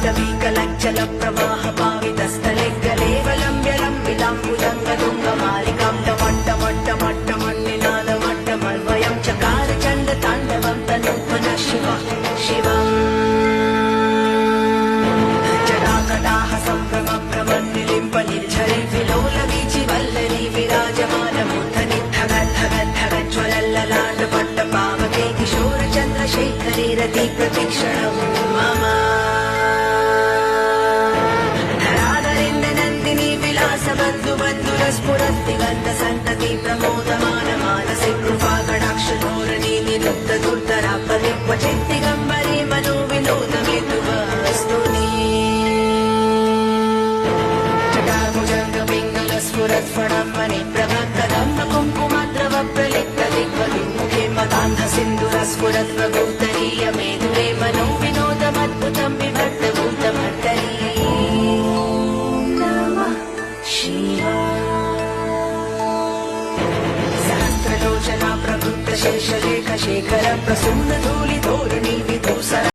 पाटवीकलज्जल प्रवाह पावितस्थले गलेवलम्ब्य लम्बिताम्बुजङ्गतुङ्गमालिकां टमट्टमट्टमट्टमन्निनादमट्टमन्वयं चकार चण्ड ताण्डवं तनोत्मनः शिवम् जटाकटाह सम्भ्रम भ्रमन्निलिम्प निर्झरि विलोलवीचि वल्लरी विराजमानमूर्धनि धगज्ज्वलल्ललाट पट्टपावके किशोरचन्द्रशेखरे रति प्रतीक्षणम् मम धराधरेन्द्रनन्दिनी विलासबन्धुबन्धुरस्फुरद्दिगन्धसन्तति प्रमोदमान मानसे कृपाकटाक्षधोरणी निरुद्धदुर्धरा परिक्वचिद्दिगम्बरे मनोविनोदमेतुवस्तुनि स्फुरत्फणमणि प्रभक्कदम्ब कुङ्कुमद्रव प्रलिप्तदिग्वलिमुखे मदान्धसिन्धुरस्फुरत् प्रभूतरीय मेधुरे मनो विनोदमद्भुतं विभक्तभूतमर्दनी नमः शिवाय सहस्रलोचना प्रभुत्त शेषलेख शेखर प्रसून धूलिधोरणि विधूसर